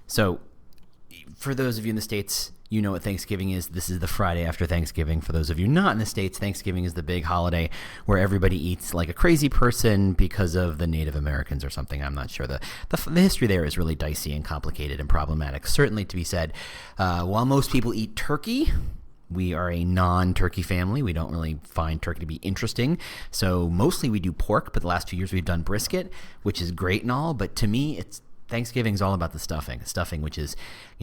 So for those of you in the States, you know what Thanksgiving is. This is the Friday after Thanksgiving. For those of you not in the States, Thanksgiving is the big holiday where everybody eats like a crazy person because of the Native Americans or something. I'm not sure. The history there is really dicey and complicated and problematic. Certainly to be said, while most people eat turkey, we are a non-turkey family. We don't really find turkey to be interesting. So mostly we do pork, but the last 2 years we've done brisket, which is great and all. But to me, Thanksgiving is all about the stuffing, which is,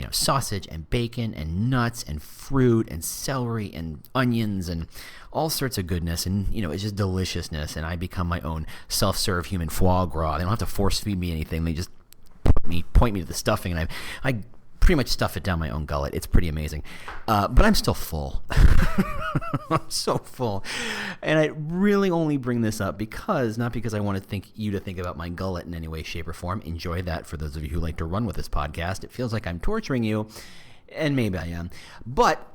sausage and bacon and nuts and fruit and celery and onions and all sorts of goodness. And, it's just deliciousness. And I become my own self-serve human foie gras. They don't have to force feed me anything. They just point me to the stuffing, and I pretty much stuff it down my own gullet. It's pretty amazing. But I'm still full. I'm so full. And I really only bring this up not because I want you to think about my gullet in any way, shape, or form. Enjoy that for those of you who like to run with this podcast. It feels like I'm torturing you, and maybe I am. But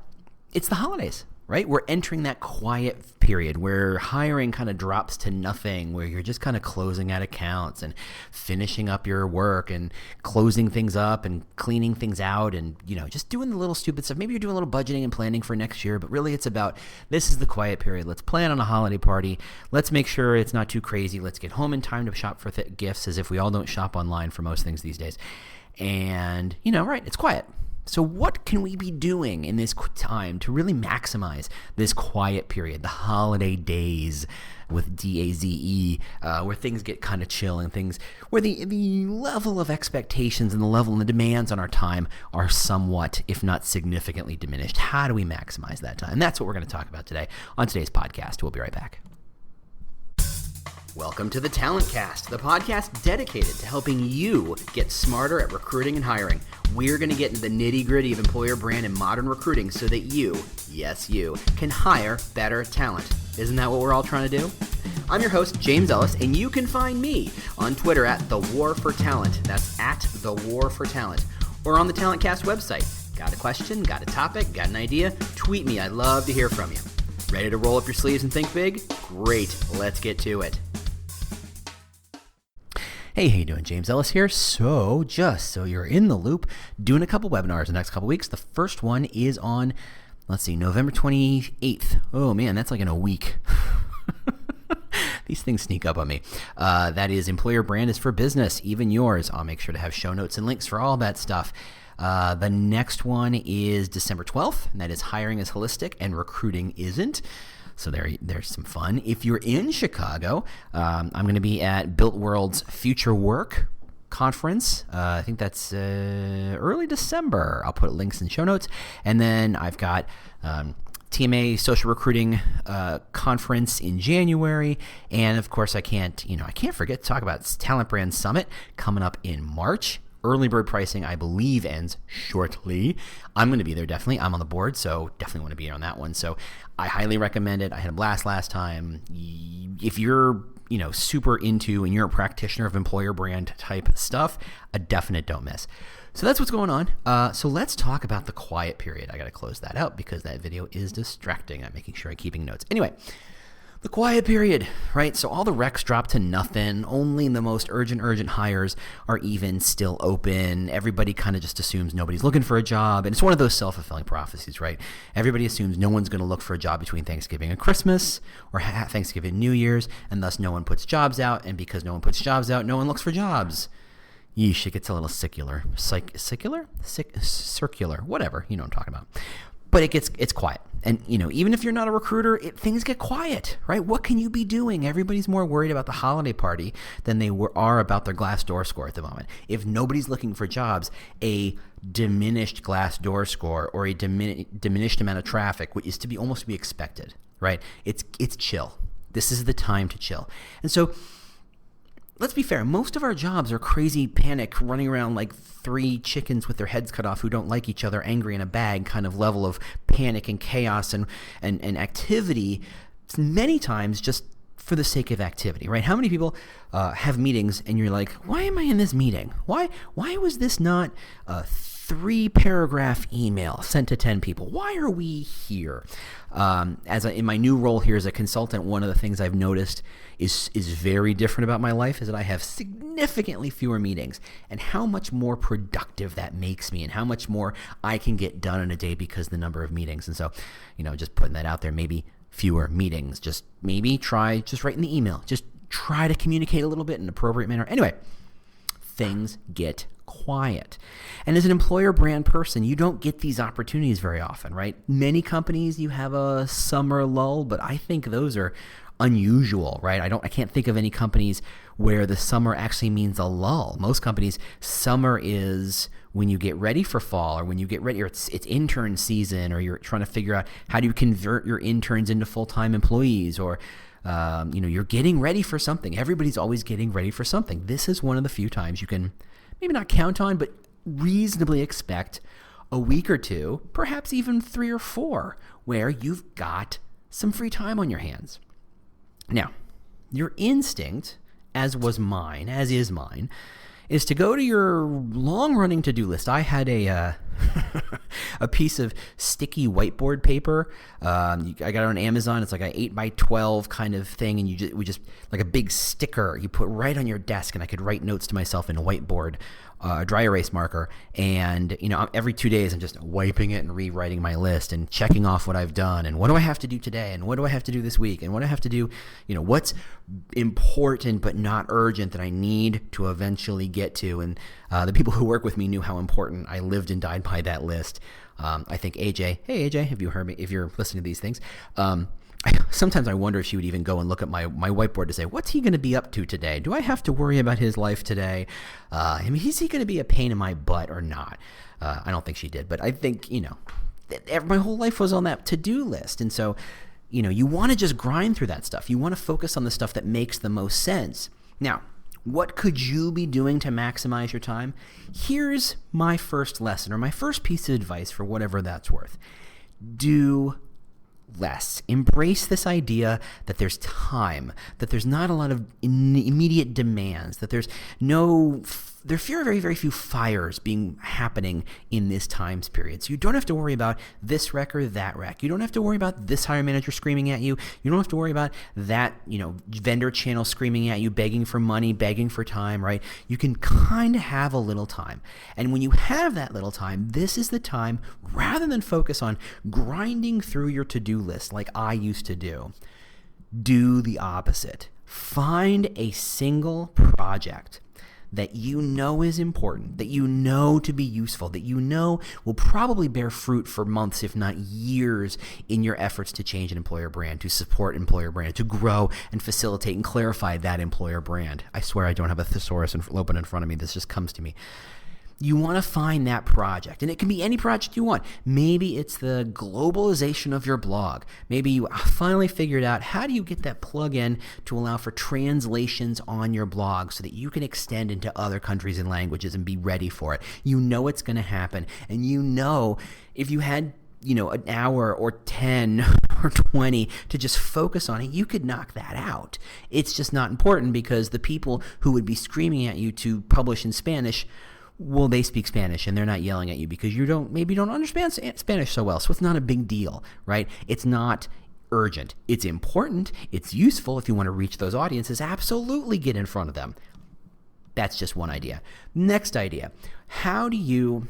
it's the holidays, right? We're entering that quiet period where hiring kind of drops to nothing, where you're just kind of closing out accounts and finishing up your work and closing things up and cleaning things out and, just doing the little stupid stuff. Maybe you're doing a little budgeting and planning for next year, but really it's about this is the quiet period. Let's plan on a holiday party. Let's make sure it's not too crazy. Let's get home in time to shop for gifts, as if we all don't shop online for most things these days. And, right, it's quiet. So what can we be doing in this time to really maximize this quiet period, the holiday days with DAZE, where things get kind of chill and things where the level of expectations and the level and the demands on our time are somewhat, if not significantly diminished? How do we maximize that time? And that's what we're going to talk about today on today's podcast. We'll be right back. Welcome to the Talent Cast, the podcast dedicated to helping you get smarter at recruiting and hiring. We're going to get into the nitty-gritty of employer brand and modern recruiting so that you, yes you, can hire better talent. Isn't that what we're all trying to do? I'm your host, James Ellis, and you can find me on Twitter at The War for Talent. That's at The War for Talent. Or on the Talent Cast website. Got a question? Got a topic? Got an idea? Tweet me. I'd love to hear from you. Ready to roll up your sleeves and think big? Great. Let's get to it. Hey, how you doing? James Ellis here. So just so you're in the loop, doing a couple webinars the next couple weeks. The first one is on, November 28th. Oh man, that's like in a week. These things sneak up on me. That is Employer Brand is for Business, even yours. I'll make sure to have show notes and links for all that stuff. The next one is December 12th, and that is Hiring is Holistic and Recruiting Isn't. So there's some fun. If you're in Chicago, I'm going to be at Built World's Future Work Conference. I think that's early December. I'll put links in show notes. And then I've got TMA Social Recruiting Conference in January. And of course, I can't forget to talk about Talent Brand Summit coming up in March. Early bird pricing, I believe, ends shortly. I'm going to be there, definitely. I'm on the board, so definitely want to be on that one. So I highly recommend it. I had a blast last time. If you're, super into and you're a practitioner of employer brand type stuff, a definite don't miss. So that's what's going on. So let's talk about the quiet period. I got to close that out because that video is distracting. I'm making sure I'm keeping notes. Anyway. The quiet period, right? So all the recs drop to nothing. Only the most urgent hires are even still open. Everybody kind of just assumes nobody's looking for a job. And it's one of those self-fulfilling prophecies, right? Everybody assumes no one's going to look for a job between Thanksgiving and Christmas or Thanksgiving and New Year's, and thus no one puts jobs out. And because no one puts jobs out, no one looks for jobs. Yeesh, it gets a little circular, whatever, you know what I'm talking about. But it's quiet. And, even if you're not a recruiter, things get quiet, right? What can you be doing? Everybody's more worried about the holiday party than they are about their Glassdoor score at the moment. If nobody's looking for jobs, a diminished Glassdoor score or a diminished amount of traffic is to be almost to be expected, right? It's chill. This is the time to chill. And so let's be fair. Most of our jobs are crazy panic, running around like three chickens with their heads cut off who don't like each other, angry in a bag kind of level of panic and chaos and activity, many times just for the sake of activity, right? How many people have meetings and you're like, why am I in this meeting? Why was this not 3-paragraph email sent to 10 people. Why are we here? In my new role here as a consultant, one of the things I've noticed is very different about my life is that I have significantly fewer meetings, and how much more productive that makes me and how much more I can get done in a day because of the number of meetings. And so, just putting that out there, maybe fewer meetings. Just maybe try writing the email. Just try to communicate a little bit in an appropriate manner. Anyway, things get quiet. And as an employer brand person, you don't get these opportunities very often, right? Many companies, you have a summer lull, but I think those are unusual, right? I can't think of any companies where the summer actually means a lull. Most companies, summer is when you get ready for fall, or when you get ready, or it's intern season, or you're trying to figure out how do you convert your interns into full-time employees, or you're getting ready for something. Everybody's always getting ready for something. This is one of the few times you can maybe not count on, but reasonably expect a week or two, perhaps even 3 or 4, where you've got some free time on your hands. Now, your instinct, as is mine, is to go to your long-running to-do list. I had a piece of sticky whiteboard paper. I got it on Amazon. It's like an 8x12 kind of thing, and we just like a big sticker you put right on your desk, and I could write notes to myself in a whiteboard, dry erase marker. And every 2 days I'm just wiping it and rewriting my list and checking off what I've done and what do I have to do today and what do I have to do this week and what do I have to do, what's important but not urgent that I need to eventually get to. And the people who work with me knew how important I lived and died by that list. I think AJ, hey AJ, have you heard me? If you're listening to these things, sometimes I wonder if she would even go and look at my whiteboard to say, what's he going to be up to today? Do I have to worry about his life today? Is he going to be a pain in my butt or not? I don't think she did, but I think, my whole life was on that to-do list. And so, you want to just grind through that stuff. You want to focus on the stuff that makes the most sense. Now, what could you be doing to maximize your time? Here's my first lesson, or my first piece of advice for whatever that's worth. Do less. Embrace this idea that there's time, that there's not a lot of immediate demands, that there are very, very few fires happening in this time period. So you don't have to worry about this rec or that rec. You don't have to worry about this hiring manager screaming at you. You don't have to worry about that, vendor channel screaming at you, begging for money, begging for time, right? You can kind of have a little time. And when you have that little time, this is the time, rather than focus on grinding through your to-do list like I used to do the opposite. Find a single project that is important, that to be useful, that will probably bear fruit for months, if not years, in your efforts to change an employer brand, to support employer brand, to grow and facilitate and clarify that employer brand. I swear I don't have a thesaurus open in front of me. This just comes to me. You want to find that project, and it can be any project you want. Maybe it's the globalization of your blog. Maybe you finally figured out how do you get that plugin to allow for translations on your blog so that you can extend into other countries and languages and be ready for it. It's going to happen, and if you had an hour or 10 or 20 to just focus on it, you could knock that out. It's just not important because the people who would be screaming at you to publish in Spanish, well, they speak Spanish and they're not yelling at you because you don't understand Spanish so well. So it's not a big deal, right? It's not urgent. It's important. It's useful if you want to reach those audiences. Absolutely get in front of them. That's just one idea. Next idea. How do you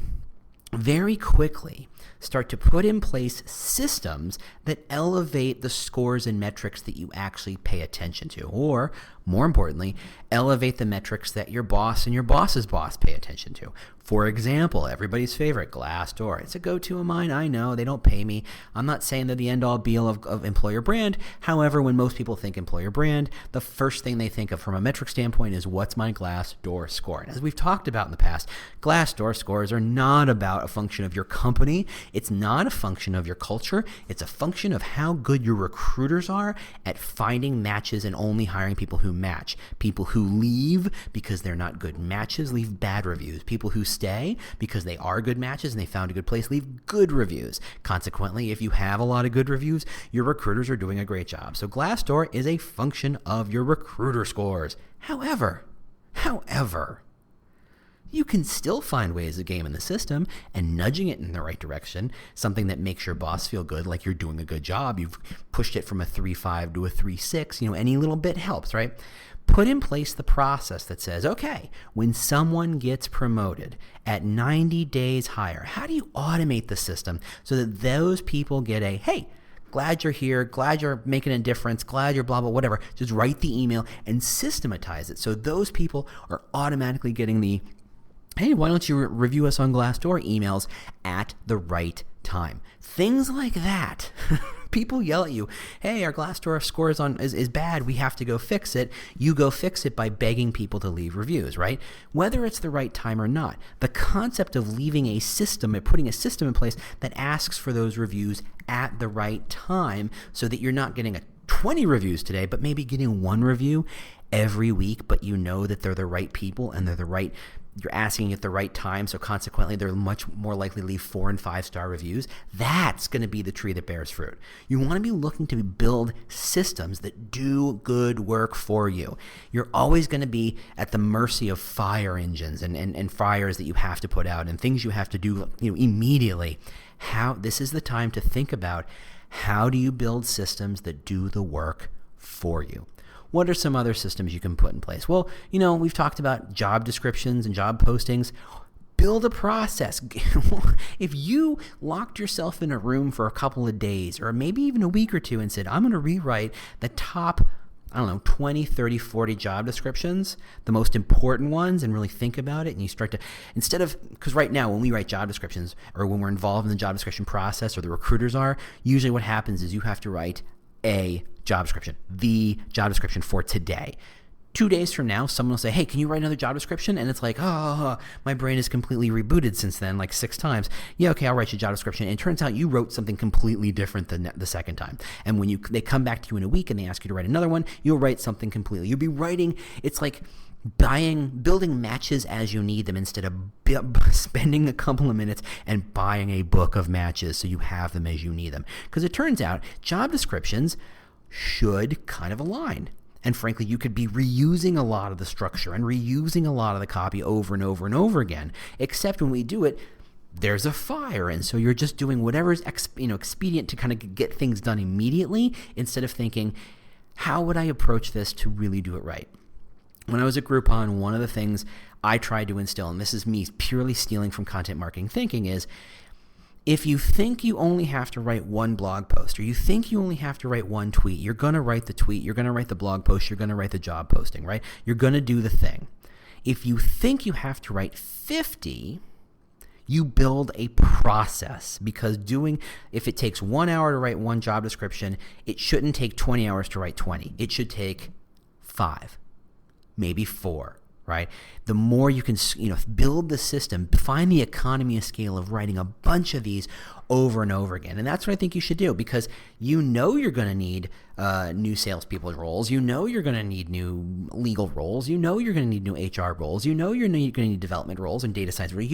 very quickly start to put in place systems that elevate the scores and metrics that you actually pay attention to? Or, more importantly, elevate the metrics that your boss and your boss's boss pay attention to. For example, everybody's favorite, Glassdoor. It's a go-to of mine. I know they don't pay me. I'm not saying they're the end-all be-all of employer brand. However, when most people think employer brand, the first thing they think of from a metric standpoint is what's my Glassdoor score? And as we've talked about in the past, Glassdoor scores are not about a function of your company. It's not a function of your culture. It's a function of how good your recruiters are at finding matches and only hiring people who match. People who leave because they're not good matches leave bad reviews. People who stay because they are good matches and they found a good place leave good reviews. Consequently, if you have a lot of good reviews, your recruiters are doing a great job. So Glassdoor is a function of your recruiter scores. However, You can still find ways of gaming the system and nudging it in the right direction, something that makes your boss feel good, like you're doing a good job. You've pushed it from a 3.5 to a 3.6. Any little bit helps, right? Put in place the process that says, okay, when someone gets promoted at 90 days higher, how do you automate the system so that those people get a, hey, glad you're here, glad you're making a difference, glad you're blah, blah, whatever. Just write the email and systematize it so those people are automatically getting the, hey, why don't you review us on Glassdoor emails at the right time. Things like that. People yell at you, hey, our Glassdoor score is bad, we have to go fix it. You go fix it by begging people to leave reviews, right? Whether it's the right time or not, the concept of leaving a system and putting a system in place that asks for those reviews at the right time so that you're not getting 20 reviews today, but maybe getting one review every week, but you know that they're the right people and they're the right, you're asking at the right time, so consequently they're much more likely to leave 4 and 5 star reviews. That's going to be the tree that bears fruit. You want to be looking to build systems that do good work for you. You're always going to be at the mercy of fire engines and fires that you have to put out and things you have to do immediately. This is the time to think about, how do you build systems that do the work for you? What are some other systems you can put in place? Well, we've talked about job descriptions and job postings. Build a process. If you locked yourself in a room for a couple of days or maybe even a week or two and said, I'm going to rewrite the top, 20, 30, 40 job descriptions, the most important ones, and really think about it, and you start to, because right now when we write job descriptions or when we're involved in the job description process or the recruiters are, usually what happens is you have to write a job description, the job description for today. 2 days from now, someone will say, hey, can you write another job description? And it's like, oh, my brain is completely rebooted since then, like 6 times. Yeah, okay, I'll write you a job description. And it turns out you wrote something completely different than the second time. And when they come back to you in a week and they ask you to write another one, you'll write something completely. You'll be writing, it's like building matches as you need them instead of spending a couple of minutes and buying a book of matches so you have them as you need them. Because it turns out job descriptions should kind of align. And frankly, you could be reusing a lot of the structure and reusing a lot of the copy over and over and over again. Except when we do it, there's a fire, and so you're just doing whatever's expedient to kind of get things done immediately instead of thinking, how would I approach this to really do it right? When I was at Groupon, one of the things I tried to instill, and this is me purely stealing from content marketing thinking, is if you think you only have to write one blog post or you think you only have to write one tweet, you're going to write the tweet, you're going to write the blog post, you're going to write the job posting, right? You're going to do the thing. If you think you have to write 50, you build a process, because if it takes 1 hour to write one job description, it shouldn't take 20 hours to write 20. It should take 5, maybe 4. Right? The more you can, build the system, find the economy of scale of writing a bunch of these over and over again. And that's what I think you should do, because you're going to need new salespeople roles. You're going to need new legal roles. You're going to need new HR roles. You're going to need development roles and data science roles.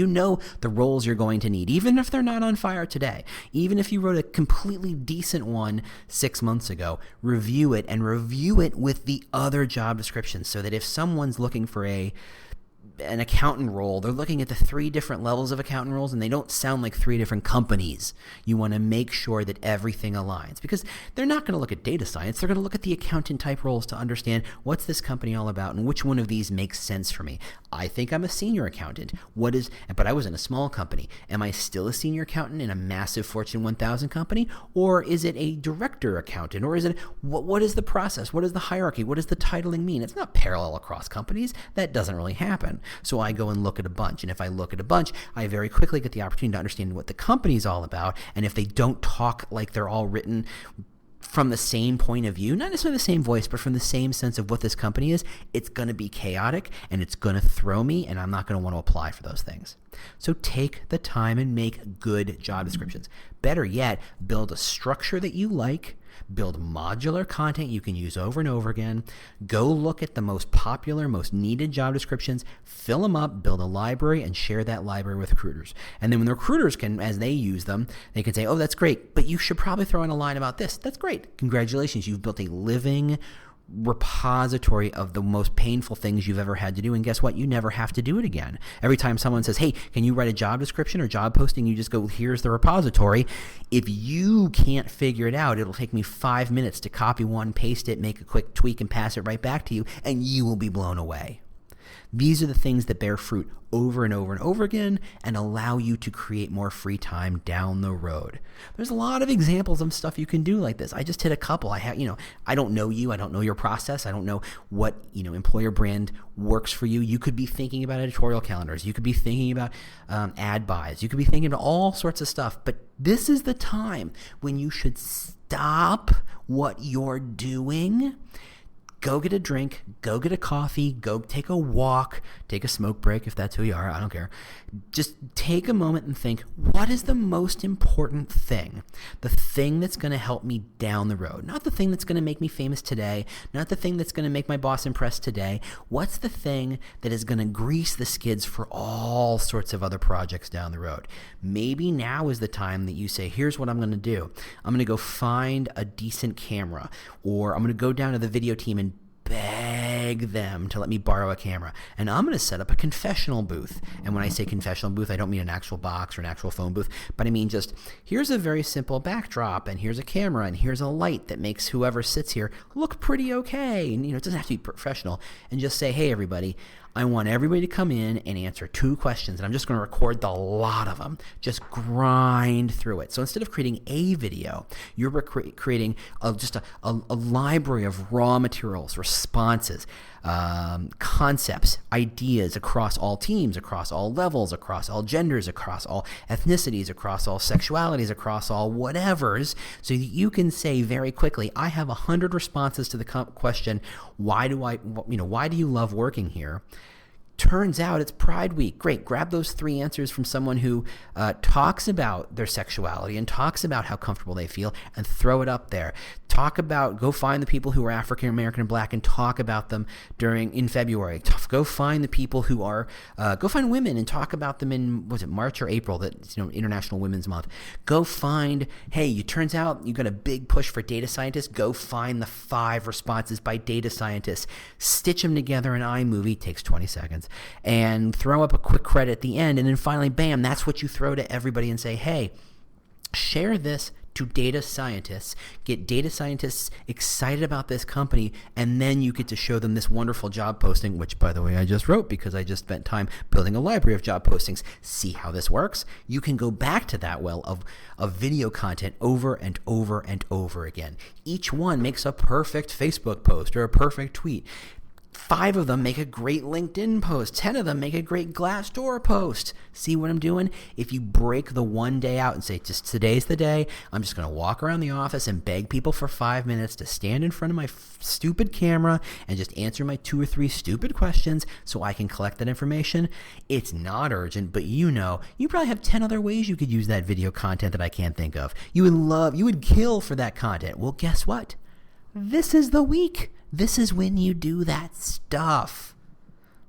The roles you're going to need, even if they're not on fire today. Even if you wrote a completely decent one 6 months ago, review it with the other job descriptions so that if someone's looking for an accountant role, they're looking at the 3 different levels of accountant roles and they don't sound like 3 different companies. You want to make sure that everything aligns, because they're not going to look at data science. They're going to look at the accountant type roles to understand what's this company all about and which one of these makes sense for me. I think I'm a senior accountant. But I was in a small company. Am I still a senior accountant in a massive Fortune 1000 company? Or is it a director accountant? Or is it, what is the process? What is the hierarchy? What does the titling mean? It's not parallel across companies. That doesn't really happen. So I go and look at a bunch. And if I look at a bunch, I very quickly get the opportunity to understand what the company's all about. And if they don't talk like they're all written from the same point of view, not necessarily the same voice, but from the same sense of what this company is, it's going to be chaotic and it's going to throw me, and I'm not going to want to apply for those things. So take the time and make good job descriptions. Better yet, build a structure that you like. Build modular content you can use over and over again. Go look at the most popular, most needed job descriptions, fill them up, build a library, and share that library with recruiters. And then when the recruiters can, as they use them, they can say, oh, that's great, but you should probably throw in a line about this. That's great. Congratulations, you've built a living, repository of the most painful things you've ever had to do. And guess what? You never have to do it again. Every time someone says, hey, can you write a job description or job posting? You just go, here's the repository. If you can't figure it out, it'll take me 5 minutes to copy one, paste it, make a quick tweak, and pass it right back to you, and you will be blown away. These are the things that bear fruit over and over and over again and allow you to create more free time down the road. There's a lot of examples of stuff you can do like this. I just hit a couple. I don't know you. I don't know your process. I don't know what, employer brand works for you. You could be thinking about editorial calendars. You could be thinking about ad buys. You could be thinking about all sorts of stuff. But this is the time when you should stop what you're doing. Go get a drink, go get a coffee, go take a walk, take a smoke break if that's who you are, I don't care. Just take a moment and think, what is the most important thing? The thing that's going to help me down the road. Not the thing that's going to make me famous today, not the thing that's going to make my boss impressed today. What's the thing that is going to grease the skids for all sorts of other projects down the road? Maybe now is the time that you say, here's what I'm going to do. I'm going to go find a decent camera, or I'm going to go down to the video team and beg them to let me borrow a camera. And I'm going to set up a confessional booth. And when I say confessional booth, I don't mean an actual box or an actual phone booth, but I mean just here's a very simple backdrop, and here's a camera, and here's a light that makes whoever sits here look pretty okay. And it doesn't have to be professional. And just say, hey, everybody, I want everybody to come in and answer 2 questions, and I'm just going to record the lot of them. Just grind through it. So instead of creating a video, you're creating just a library of raw materials, responses, concepts, ideas across all teams, across all levels, across all genders, across all ethnicities, across all sexualities, across all whatevers, so that you can say very quickly, I have 100 responses to the question, why do you love working here? Turns out it's Pride Week. Great. Grab those 3 answers from someone who talks about their sexuality and talks about how comfortable they feel, and throw it up there. Go find the people who are African American and Black and talk about them in February. Go find the people who are, go find women and talk about them in, March or April, that's International Women's Month. Go find, hey, it turns out you got a big push for data scientists. Go find the 5 responses by data scientists. Stitch them together in iMovie. Takes 20 seconds. And throw up a quick credit at the end, and then finally, bam, that's what you throw to everybody and say, hey, share this to data scientists, get data scientists excited about this company, and then you get to show them this wonderful job posting, which, by the way, I just wrote because I just spent time building a library of job postings. See how this works? You can go back to that well of video content over and over and over again. Each one makes a perfect Facebook post or a perfect tweet. 5 of them make a great LinkedIn post. 10 of them make a great Glassdoor post. See what I'm doing? If you break the one day out and say, just today's the day, I'm just going to walk around the office and beg people for 5 minutes to stand in front of my stupid camera and just answer my 2 or 3 stupid questions so I can collect that information. It's not urgent, but you probably have 10 other ways you could use that video content that I can't think of. You would kill for that content. Well, guess what? This is the week. This is when you do that stuff,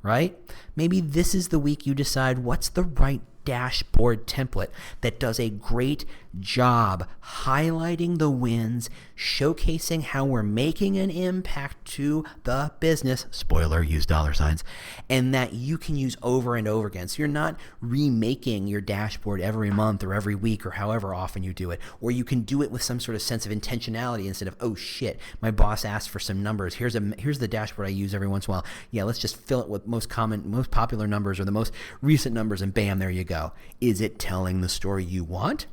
right? Maybe this is the week you decide what's the right dashboard template that does a great job highlighting the wins, showcasing how we're making an impact to the business. Spoiler, use $signs. And that you can use over and over again. So you're not remaking your dashboard every month or every week or however often you do it. Or you can do it with some sort of sense of intentionality instead of, oh shit, my boss asked for some numbers. Here's the dashboard I use every once in a while. Yeah, let's just fill it with most popular numbers or the most recent numbers, and bam, there you go. Is it telling the story you want?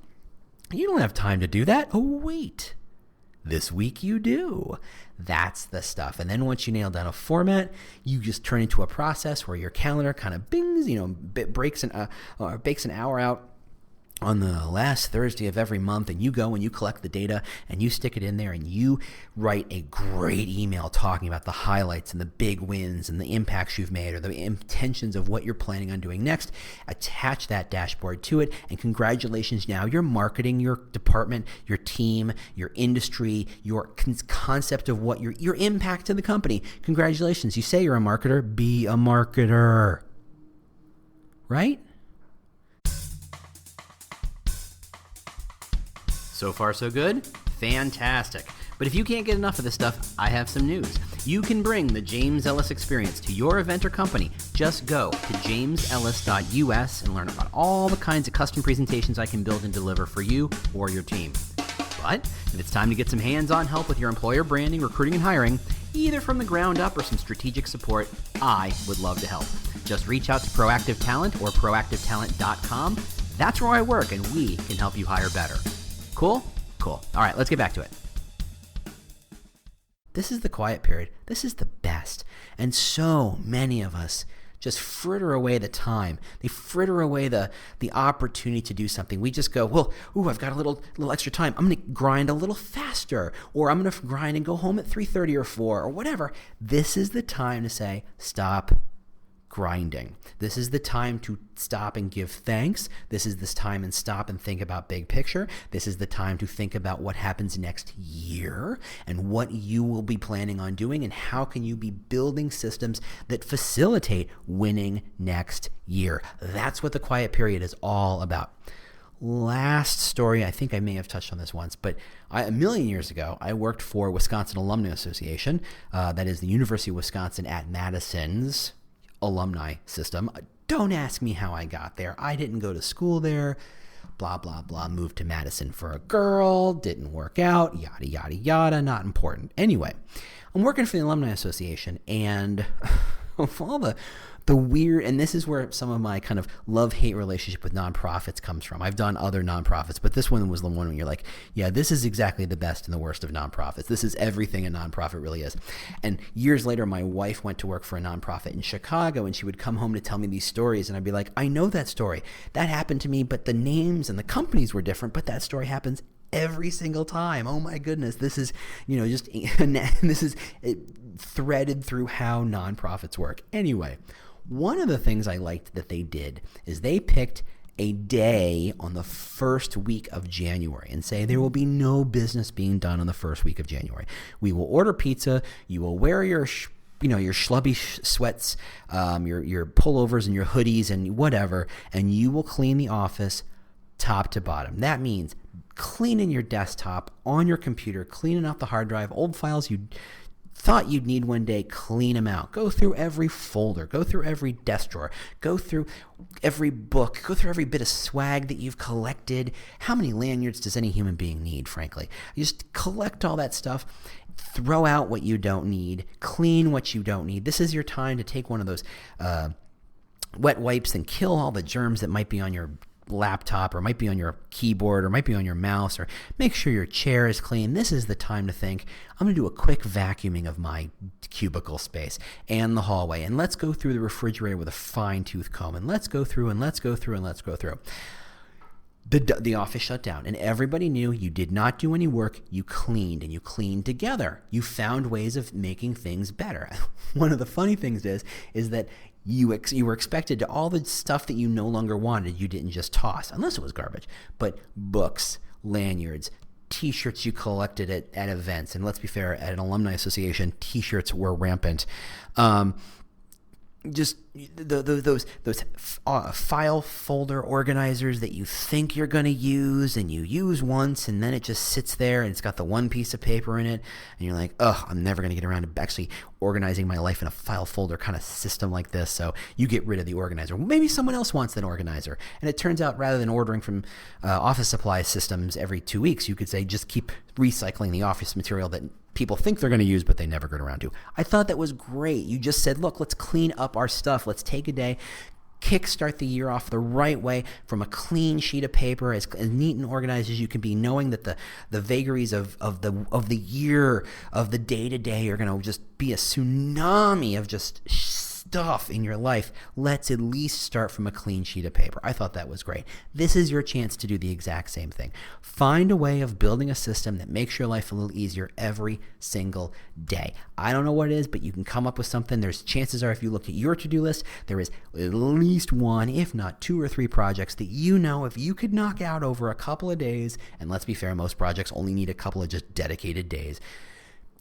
You don't have time to do that. Oh, wait. This week you do. That's the stuff. And then once you nail down a format, you just turn into a process where your calendar kind of bings, bakes an hour out on the last Thursday of every month, and you go and you collect the data and you stick it in there and you write a great email talking about the highlights and the big wins and the impacts you've made or the intentions of what you're planning on doing next. Attach that dashboard to it, and congratulations, now you're marketing your department, your team, your industry, your concept of what your impact to the company. Congratulations. You say you're a marketer, be a marketer. Right? So far, so good? Fantastic. But if you can't get enough of this stuff, I have some news. You can bring the James Ellis experience to your event or company. Just go to jamesellis.us and learn about all the kinds of custom presentations I can build and deliver for you or your team. But if it's time to get some hands-on help with your employer branding, recruiting, and hiring, either from the ground up or some strategic support, I would love to help. Just reach out to Proactive Talent or proactivetalent.com. That's where I work, and we can help you hire better. Cool? Cool. All right, let's get back to it. This is the quiet period. This is the best. And so many of us just fritter away the time. They fritter away the opportunity to do something. We just go, well, I've got a little extra time. I'm going to grind a little faster, or I'm going to grind and go home at 3:30 or 4 or whatever. This is the time to say, stop grinding. This is the time to stop and give thanks. This is this time and stop and think about big picture. This is the time to think about what happens next year and what you will be planning on doing and how can you be building systems that facilitate winning next year. That's what the quiet period is all about. Last story, I think I may have touched on this once, but a million years ago, I worked for Wisconsin Alumni Association. That is the University of Wisconsin at Madison's alumni system. Don't ask me how I got there. I didn't go to school there. Blah, blah, blah. Moved to Madison for a girl. Didn't work out. Yada, yada, yada. Not important. Anyway, I'm working for the Alumni Association, and of all the weird, and this is where some of my kind of love-hate relationship with nonprofits comes from. I've done other nonprofits, but this one was the one where you're like, yeah, this is exactly the best and the worst of nonprofits. This is everything a nonprofit really is. And years later, my wife went to work for a nonprofit in Chicago, and she would come home to tell me these stories, and I'd be like, I know that story. That happened to me, but the names and the companies were different, but that story happens every single time. Oh my goodness. This is, just, this is threaded through how nonprofits work. Anyway, one of the things I liked that they did is they picked a day on the first week of January and say there will be no business being done on the first week of January. We will order pizza. You will wear your your schlubby sweats, your pullovers and your hoodies and whatever, and you will clean the office top to bottom. That means cleaning your desktop on your computer, cleaning out the hard drive, old files you thought you'd need one day, clean them out. Go through every folder, go through every desk drawer, go through every book, go through every bit of swag that you've collected. How many lanyards does any human being need, frankly? You just collect all that stuff, throw out what you don't need, clean what you don't need. This is your time to take one of those wet wipes and kill all the germs that might be on your laptop or might be on your keyboard or might be on your mouse, or make sure your chair is clean. This is the time to think, I'm going to do a quick vacuuming of my cubicle space and the hallway, and let's go through the refrigerator with a fine-tooth comb, and let's go through and let's go through and let's go through. The office shut down, and everybody knew you did not do any work. You cleaned, and you cleaned together. You found ways of making things better. One of the funny things is that you were expected to, all the stuff that you no longer wanted, you didn't just toss, unless it was garbage, but books, lanyards, T-shirts you collected at events, and let's be fair, at an alumni association, T-shirts were rampant. Just those file folder organizers that you think you're going to use and you use once, and then it just sits there and it's got the one piece of paper in it, and you're like, I'm never going to get around to actually organizing my life in a file folder kind of system like this. So you get rid of the organizer. Maybe someone else wants that organizer, and it turns out rather than ordering from office supply systems every 2 weeks, you could say just keep recycling the office material that people think they're going to use, but they never get around to. I thought that was great. You just said, look, let's clean up our stuff. Let's take a day, kickstart the year off the right way from a clean sheet of paper, as neat and organized as you can be, knowing that the vagaries of the year, of the day-to-day are going to just be a tsunami of just stuff in your life. Let's at least start from a clean sheet of paper. I thought that was great. This is your chance to do the exact same thing. Find a way of building a system that makes your life a little easier every single day. I don't know what it is, but you can come up with something. There's chances are, if you look at your to-do list, there is at least one, if not 2 or 3 projects that you know if you could knock out over a couple of days, and let's be fair, most projects only need a couple of just dedicated days,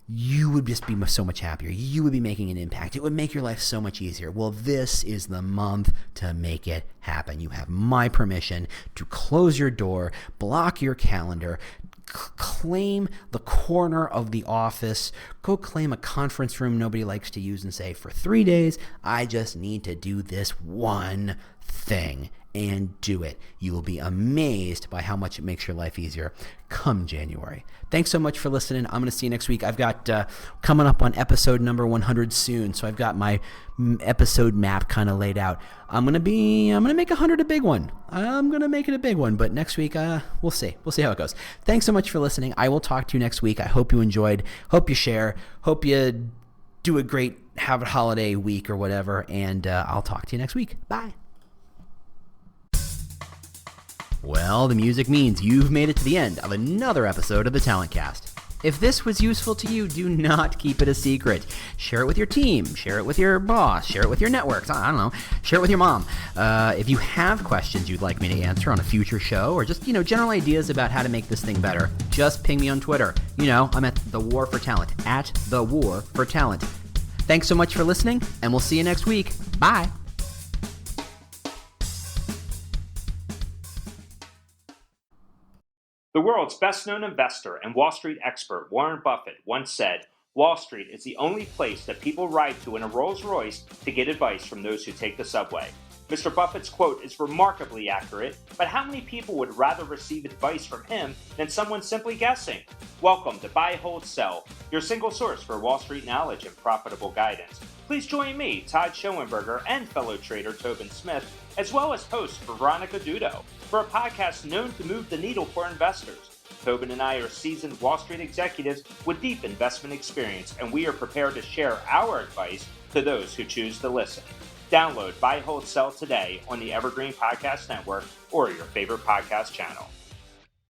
you would just be so much happier. You would be making an impact. It would make your life so much easier. Well, this is the month to make it happen. You have my permission to close your door, block your calendar, claim the corner of the office. Go claim a conference room nobody likes to use and say, for 3 days, I just need to do this one thing, and do it. You will be amazed by how much it makes your life easier come January. Thanks so much for listening. I'm going to see you next week. I've got coming up on episode number 100 soon, so I've got my episode map kind of laid out. I'm going to make 100 a big one. I'm going to make it a big one, but next week we'll see. We'll see how it goes. Thanks so much for listening. I will talk to you next week. I hope you enjoyed. Hope you share. Hope you do a great holiday week or whatever, and I'll talk to you next week. Bye. Well, the music means you've made it to the end of another episode of the Talent Cast. If this was useful to you, do not keep it a secret. Share it with your team. Share it with your boss. Share it with your networks. I don't know. Share it with your mom. If you have questions you'd like me to answer on a future show, or just, general ideas about how to make this thing better, just ping me on Twitter. I'm at The War for Talent, at The War for Talent. Thanks so much for listening, and we'll see you next week. Bye. The world's best-known investor and Wall Street expert Warren Buffett once said, "Wall Street is the only place that people ride to in a Rolls-Royce to get advice from those who take the subway." Mr. Buffett's quote is remarkably accurate, but how many people would rather receive advice from him than someone simply guessing? Welcome to Buy, Hold, Sell, your single source for Wall Street knowledge and profitable guidance. Please join me, Todd Schoenberger, and fellow trader Tobin Smith, as well as host Veronica Dudo, for a podcast known to move the needle for investors. Tobin and I are seasoned Wall Street executives with deep investment experience, and we are prepared to share our advice to those who choose to listen. Download Buy, Hold, Sell today on the Evergreen Podcast Network or your favorite podcast channel.